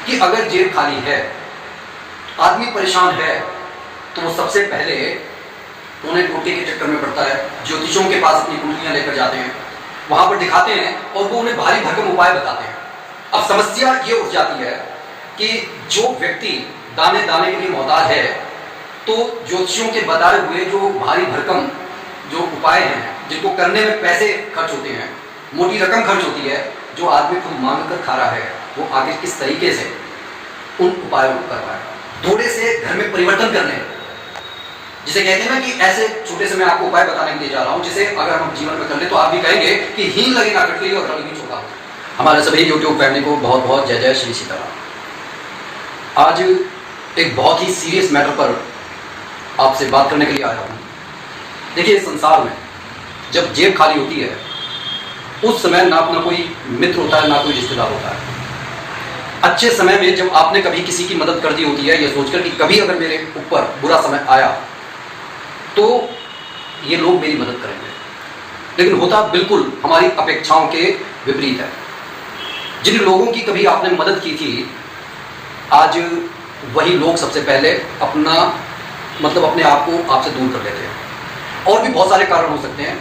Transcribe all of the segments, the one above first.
कि अगर जेब खाली है, आदमी परेशान है, तो वो सबसे पहले उन्हें टोटे के चक्कर में पड़ता है, ज्योतिषों के पास अपनी कुंडलियां लेकर जाते हैं, वहां पर दिखाते हैं और वो उन्हें भारी भरकम उपाय बताते हैं। अब समस्या ये उठ जाती है कि जो व्यक्ति दाने दाने के लिए मोहताज है, तो ज्योतिषियों के बताए हुए जो भारी भरकम जो उपाय हैं, जिनको करने में पैसे खर्च होते हैं, मोटी रकम खर्च होती है, जो आदमी खुद मांग कर खा रहा है, वो आगे किस तरीके से उन उपायों को कर पाएगा। थोड़े से घर में परिवर्तन करने, जिसे कहते हैं ना कि ऐसे छोटे से मैं आपको उपाय बताने के लिए जा रहा हूं, जिसे अगर हम जीवन में कर ले तो आप भी कहेंगे कि हीन लगे ना कटकली और रंग भी छोटा। हमारे सभी यूट्यूब फैमिली को बहुत बहुत जय जय श्री सीताराम। आज एक बहुत ही सीरियस मैटर पर आपसे बात करने के लिए आया हूं। देखिए, संसार में जब जेब खाली होती है, उस समय ना अपना कोई मित्र होता है, ना कोई रिश्तेदार होता है। अच्छे समय में जब आपने कभी किसी की मदद कर दी होती है, यह सोचकर कि कभी अगर मेरे ऊपर बुरा समय आया तो ये लोग मेरी मदद करेंगे, लेकिन होता बिल्कुल हमारी अपेक्षाओं के विपरीत है। जिन लोगों की कभी आपने मदद की थी, आज वही लोग सबसे पहले अपने आप को आपसे दूर कर लेते हैं। और भी बहुत सारे कारण हो सकते हैं।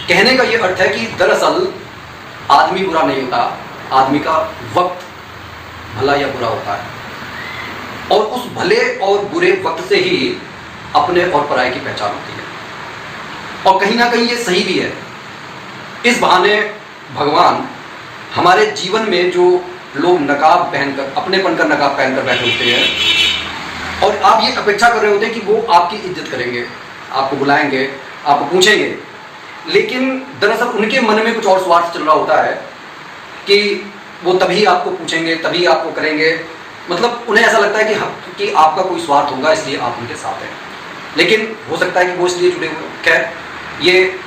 कहने का ये अर्थ है कि दरअसल आदमी बुरा नहीं होता, आदमी का वक्त भला या बुरा होता है, और उस भले और बुरे वक्त से ही अपने और पराये की पहचान होती है। और कहीं ना कहीं ये सही भी है। इस बहाने भगवान हमारे जीवन में जो लोग नकाब पहनकर, अपनेपन का नकाब पहनकर बैठे होते हैं, और आप ये अपेक्षा कर रहे होते हैं कि वो आपकी इज्जत करेंगे, आपको बुलाएंगे, आपको पूछेंगे, लेकिन दरअसल उनके मन में कुछ और स्वार्थ चल रहा होता है कि वो तभी आपको पूछेंगे, तभी आपको करेंगे। मतलब उन्हें ऐसा लगता है कि आपका कोई स्वार्थ होगा, इसलिए आप उनके साथ हैं। लेकिन हो सकता है कि वो इसलिए जुड़े हुए। खैर, ये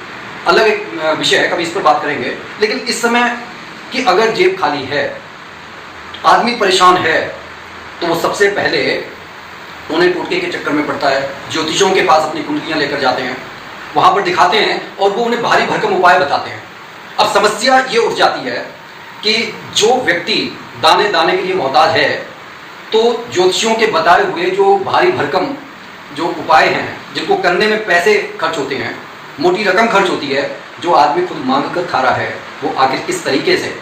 अलग एक विषय है, कभी इस पर बात करेंगे। लेकिन इस समय कि अगर जेब खाली है, आदमी परेशान है, तो वो सबसे पहले उन्हें टोटके के चक्कर में पड़ता है, ज्योतिषों के पास अपनी कुंडलियां लेकर जाते हैं, वहां पर दिखाते हैं और वो उन्हें भारी भरकम उपाय बताते हैं। अब समस्या ये उठ जाती है कि जो व्यक्ति दाने दाने के लिए मोहताज है, तो ज्योतिषियों के बताए हुए जो भारी भरकम जो उपाय हैं, जिनको करने में पैसे खर्च होते हैं, मोटी रकम खर्च होती है, जो आदमी खुद मांग कर खा रहा है, वो आखिर किस तरीके से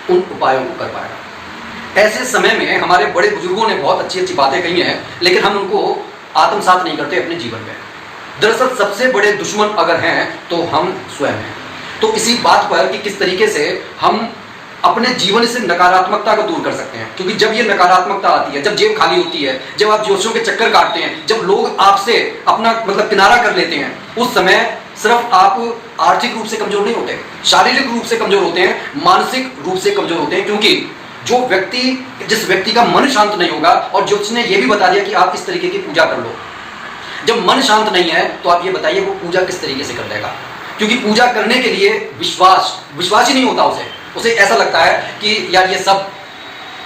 उन उपायों को कर पाएगा। ऐसे समय में हमारे बड़े बुजुर्गों ने बहुत अच्छी अच्छी बातें कही हैं, लेकिन हम उनको आत्मसात नहीं करते अपने जीवन में। दरअसल सबसे बड़े दुश्मन अगर हैं तो हम स्वयं हैं। तो इसी बात पर कि किस तरीके से हम अपने जीवन से नकारात्मकता को दूर कर सकते हैं, क्योंकि जब ये नकारात्मकता आती है, जब जेब खाली होती है, जब आप ज्योतिषियों के चक्कर काटते हैं, जब लोग आपसे अपना किनारा कर लेते हैं, उस समय सिर्फ आप आर्थिक रूप से कमजोर नहीं होते, शारीरिक रूप से कमजोर होते हैं, मानसिक रूप से कमजोर होते हैं। क्योंकि जिस व्यक्ति का मन शांत नहीं होगा, और ज्योतिष ने यह भी बता दिया कि आप इस तरीके की पूजा कर लो। जब मन शांत नहीं है तो आप ये बताइए वो पूजा किस तरीके से कर लेगा। क्योंकि पूजा करने के लिए विश्वास ही नहीं होता उसे ऐसा लगता है कि यार ये सब,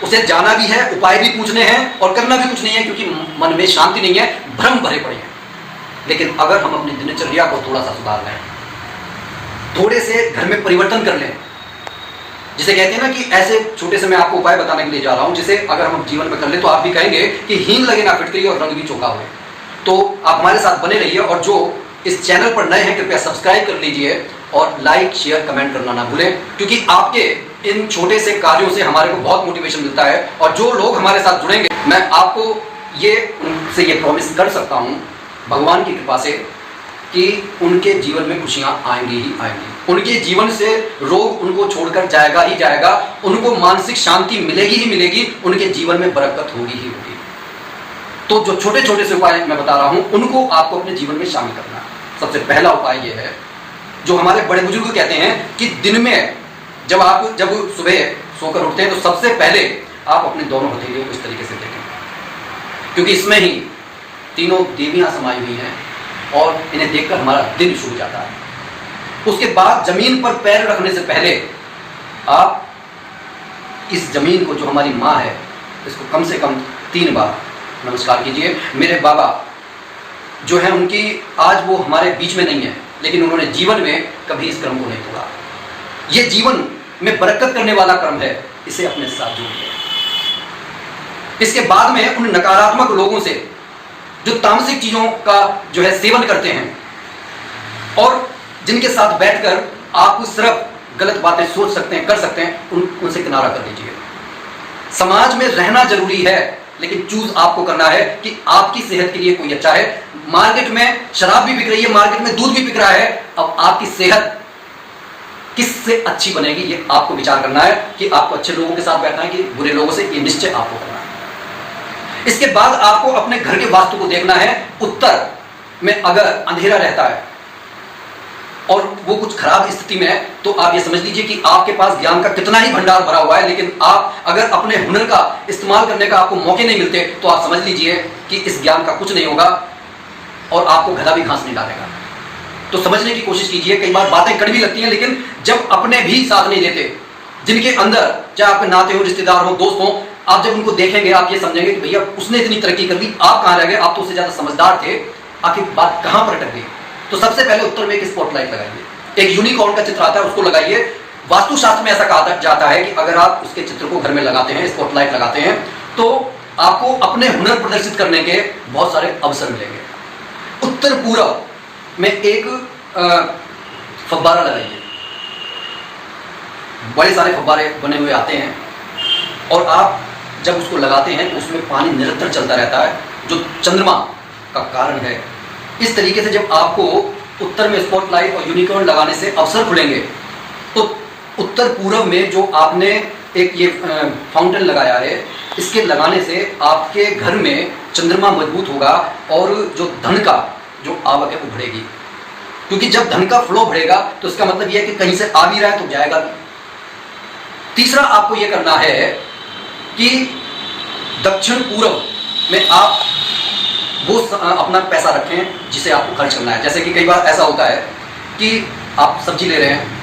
उसे जाना भी है, उपाय भी पूछने हैं और करना भी कुछ नहीं है, क्योंकि मन में शांति नहीं है, भ्रम भरे पड़े हैं। लेकिन अगर हम अपनी दिनचर्या को थोड़ा सा सुधार लें, थोड़े से घर में परिवर्तन कर लें, जिसे कहते हैं ना कि ऐसे छोटे से मैं आपको उपाय बताने के लिए जा रहा हूं, जिसे अगर हम जीवन में कर ले तो आप भी कहेंगे कि हीन लगे ना फिटकरी और रंग भी चौका हुए। तो आप हमारे साथ बने रहिए, और जो इस चैनल पर नए हैं कृपया सब्सक्राइब कर लीजिए और लाइक शेयर कमेंट करना ना भूलें, क्योंकि आपके इन छोटे से कार्यों से हमारे को बहुत मोटिवेशन मिलता है। और जो लोग हमारे साथ जुड़ेंगे, मैं आपको उनसे ये प्रॉमिस कर सकता हूँ भगवान की कृपा से कि उनके जीवन में खुशियाँ आएंगी ही आएंगी, उनके जीवन से रोग उनको छोड़कर जाएगा ही जाएगा, उनको मानसिक शांति मिलेगी ही मिलेगी, उनके जीवन में बरकत होगी ही होगी। तो जो छोटे छोटे से उपाय मैं बता रहा हूँ, उनको आपको अपने जीवन में शामिल करना है। सबसे पहला उपाय ये है, जो हमारे बड़े बुजुर्ग कहते हैं कि दिन में जब सुबह सोकर उठते हैं तो सबसे पहले आप अपने दोनों हथेलियों को इस तरीके से देखें, क्योंकि इसमें ही तीनों देवियां समाई हुई हैं और इन्हें देखकर हमारा दिन शुरू हो जाता है। उसके बाद जमीन पर पैर रखने से पहले आप इस जमीन को, जो हमारी माँ है, इसको कम से कम 3 बार नमस्कार कीजिए। मेरे बाबा जो है, उनकी आज वो हमारे बीच में नहीं है, लेकिन उन्होंने जीवन में कभी इस क्रम को नहीं तोड़ा। ये जीवन में बरकत करने वाला क्रम है, इसे अपने साथ जोड़िए। इसके बाद में उन नकारात्मक लोगों से जो तामसिक चीजों का जो है सेवन करते हैं और जिनके साथ बैठकर आप सिर्फ गलत बातें सोच सकते हैं, कर सकते हैं, उनसे किनारा कर दीजिए। समाज में रहना जरूरी है, लेकिन चूज आपको करना है कि आपकी सेहत के लिए कोई अच्छा है। मार्केट में शराब भी बिक रही है, मार्केट में दूध भी बिक रहा है, अब आपकी सेहत किससे अच्छी बनेगी ये आपको विचार करना है कि आपको अच्छे लोगों के साथ बैठना है कि बुरे लोगों से, ये निश्चय आपको करना है। इसके बाद आपको अपने घर के वास्तु को देखना है। उत्तर में अगर अंधेरा रहता है और वो कुछ खराब स्थिति में है तो आप ये समझ लीजिए कि आपके पास ज्ञान का कितना ही भंडार भरा हुआ है, लेकिन आप अगर अपने हुनर का इस्तेमाल करने का आपको मौके नहीं मिलते तो आप समझ लीजिए कि इस ज्ञान का कुछ नहीं होगा और आपको गधा भी घास नहीं डालेगा। तो समझने की कोशिश कीजिए। कई बार बातें कड़वी लगती हैं, लेकिन जब अपने भी साथ नहीं देते, जिनके अंदर चाहे आपके नाते हो, रिश्तेदार हो, दोस्त हो, आप जब उनको देखेंगे आप ये समझेंगे कि भैया उसने इतनी तरक्की कर ली, आप कहां रह गए, आप तो उससे ज्यादा समझदार थे, आखिर बात कहां पर अटक गई। तो सबसे पहले उत्तर में एक स्पॉटलाइट लगाइए, एक यूनिकॉर्न का चित्र आता है उसको लगाइए। वास्तुशास्त्र में ऐसा कहा जाता है कि अगर आप उसके चित्र को घर में लगाते हैं, स्पॉटलाइट लगाते हैं, तो आपको अपने हुनर प्रदर्शित करने के बहुत सारे अवसर मिलेंगे। उत्तर पूर्व में एक फव्वारा लगाइए, बड़े सारे फव्वारे बने हुए आते हैं और आप जब उसको लगाते हैं तो उसमें पानी निरंतर चलता रहता है, जो चंद्रमा का कारण है। इस तरीके से जब आपको उत्तर में स्पॉटलाइट और यूनिकॉर्न लगाने से अवसर खुलेंगे तो उत्तर पूर्व में जो आपने एक ये फाउंटेन लगाया है, इसके लगाने से आपके घर में चंद्रमा मजबूत होगा और जो धन का जो आवक है वो बढ़ेगी। क्योंकि जब धन का फ्लो बढ़ेगा तो इसका मतलब यह है कि कहीं से आ भी रहा है तो जाएगा भी। तीसरा आपको यह करना है कि दक्षिण पूर्व में आप वो अपना पैसा रखें जिसे आपको खर्च करना है। जैसे कि कई बार ऐसा होता है कि आप सब्जी ले रहे हैं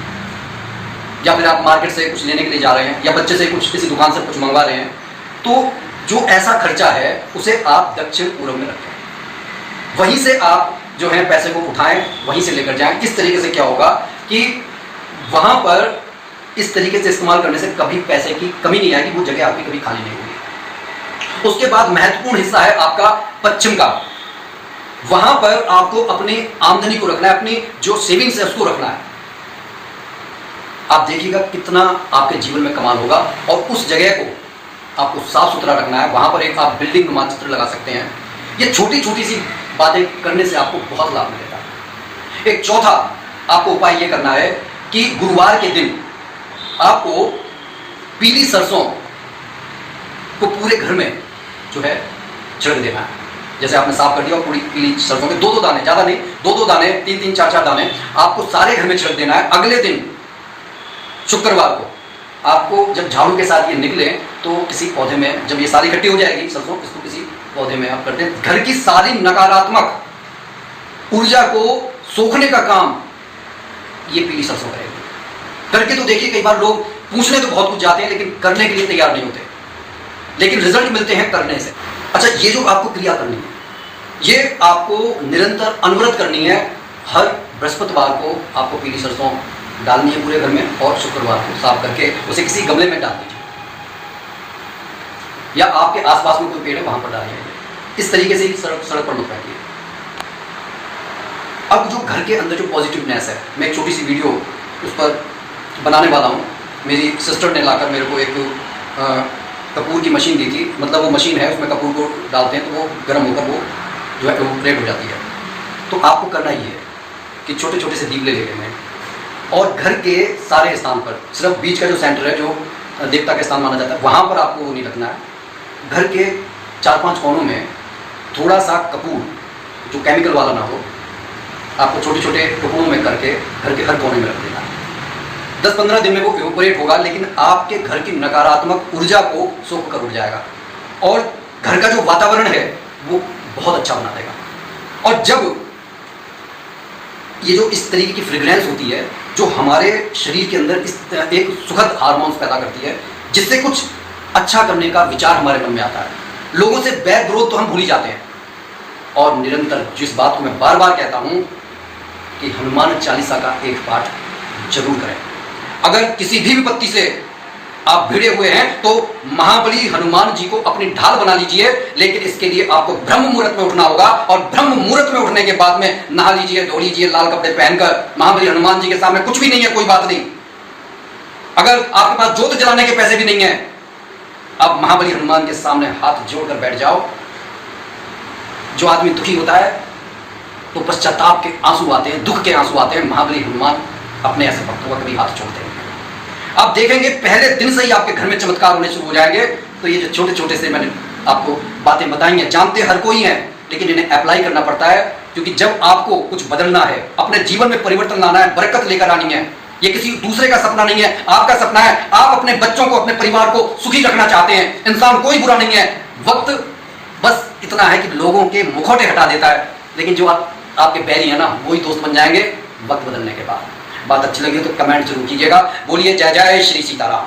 या फिर आप मार्केट से कुछ लेने के लिए जा रहे हैं या बच्चे से कुछ किसी दुकान से कुछ मंगवा रहे हैं, तो जो ऐसा खर्चा है उसे आप दक्षिण पूर्व में रखें। वहीं से आप जो है पैसे को उठाएं, वहीं से लेकर जाएं। इस तरीके से क्या होगा कि वहां पर इस तरीके से इस्तेमाल करने से कभी पैसे की कमी नहीं आएगी, वो जगह आपकी कभी खाली नहीं होगी। उसके बाद महत्वपूर्ण हिस्सा है आपका पश्चिम का। वहां पर आपको अपनी आमदनी को रखना है, अपनी जो सेविंग्स है उसको रखना है। आप देखिएगा कितना आपके जीवन में कमाल होगा। और उस जगह को आपको साफ सुथरा रखना है। वहां पर एक आप बिल्डिंग नुमा चित्र लगा सकते हैं। ये छोटी छोटी सी बातें करने से आपको बहुत लाभ मिलेगा। एक चौथा आपको उपाय ये करना है कि गुरुवार के दिन आपको पीली सरसों को पूरे घर में जो है छिड़क देना है। जैसे आपने साफ कर दिया और पूरी पीली सरसों के 2-2 दाने, ज्यादा नहीं, 2-2 दाने, 3-3, 4-4 दाने आपको सारे घर में छिड़क देना है। अगले दिन शुक्रवार को आपको जब झाड़ू के साथ ये निकले तो किसी पौधे में, जब ये सारी इकट्ठी हो जाएगी सरसों, इसको किसी पौधे में आप कर दें। घर की सारी नकारात्मक ऊर्जा को सोखने का काम ये पीली सरसों करेगी। करके तो देखिए, कई बार लोग पूछने तो बहुत कुछ जाते हैं लेकिन करने के लिए तैयार नहीं होते, लेकिन रिजल्ट मिलते हैं करने से। अच्छा, ये जो आपको क्रिया करनी है, ये आपको निरंतर अनवरत करनी है। हर बृहस्पतिवार को आपको पीली सरसों डालनी है पूरे घर में और शुक्रवार को साफ करके उसे किसी गमले में डाल दीजिए या आपके आसपास में कोई पेड़ है वहां पर डालिए। इस तरीके से सड़क पर मत रखिए। अब जो घर के अंदर जो पॉजिटिवनेस है, मैं एक छोटी सी वीडियो उस पर बनाने वाला हूँ। मेरी सिस्टर ने लाकर मेरे को एक कपूर की मशीन दी थी। मतलब वो मशीन है, उसमें कपूर को डालते हैं तो वो गर्म होकर वो जो है एवोपरेट हो जाती है। तो आपको करना ये है कि छोटे छोटे से दीप ले लेने हैं और घर के सारे स्थान पर, सिर्फ बीच का जो सेंटर है जो देवता का स्थान माना जाता है, वहाँ पर आपको वो नहीं रखना है। घर के 4-5 कोनों में थोड़ा सा कपूर जो केमिकल वाला ना हो, आपको छोटे छोटे टुकड़ों में करके घर के हर कोने में रख देना है। 10-15 दिन में वो इवोपरेट होगा, लेकिन आपके घर की नकारात्मक ऊर्जा को सोख कर उड़ जाएगा और घर का जो वातावरण है वो बहुत अच्छा बना देगा। और जब ये जो इस तरीके की फ्रेग्रेंस होती है जो हमारे शरीर के अंदर इस एक सुखद हार्मोन्स पैदा करती है, जिससे कुछ अच्छा करने का विचार हमारे मन में आता है। लोगों से बैड विरोध तो हम भूल ही जाते हैं। और निरंतर जिस बात को मैं बार बार कहता हूं कि हनुमान चालीसा का एक पाठ जरूर करें। अगर किसी भी विपत्ति से आप भिड़े हुए हैं तो महाबली हनुमान जी को अपनी ढाल बना लीजिए, लेकिन इसके लिए आपको ब्रह्म मुहूर्त में उठना होगा, और ब्रह्म मुहूर्त में उठने के बाद में नहा लीजिए, धो लीजिए लाल कपड़े पहनकर। महाबली हनुमान जी के सामने कुछ भी नहीं है, कोई बात नहीं। अगर आपके पास जोत जलाने के पैसे भी नहीं है, आप महाबली हनुमान के सामने हाथ जोड़कर बैठ जाओ। जो आदमी दुखी होता है तो पश्चाताप के आंसू आते हैं, दुख के आंसू आते हैं, महाबली हनुमान अपने ऐसे भक्तों का कभी हाथ छोड़ते हैं। आप देखेंगे पहले दिन से ही आपके घर में चमत्कार होने शुरू हो जाएंगे। तो ये जो छोटे छोटे से मैंने आपको बातें बताई हैं, जानते हर कोई है, लेकिन इन्हें अप्लाई करना पड़ता है, क्योंकि जब आपको कुछ बदलना है, अपने जीवन में परिवर्तन लाना है, बरकत लेकर आनी है, ये किसी दूसरे का सपना नहीं है, आपका सपना है। आप अपने बच्चों को, अपने परिवार को सुखी रखना चाहते हैं। इंसान कोई बुरा नहीं है, वक्त बस इतना है कि लोगों के मुखौटे हटा देता है, लेकिन जो आपके बैरी है ना, वही दोस्त बन जाएंगे वक्त बदलने के बाद। बात अच्छी लगी तो कमेंट जरूर कीजिएगा। बोलिए जय जय श्री सीताराम।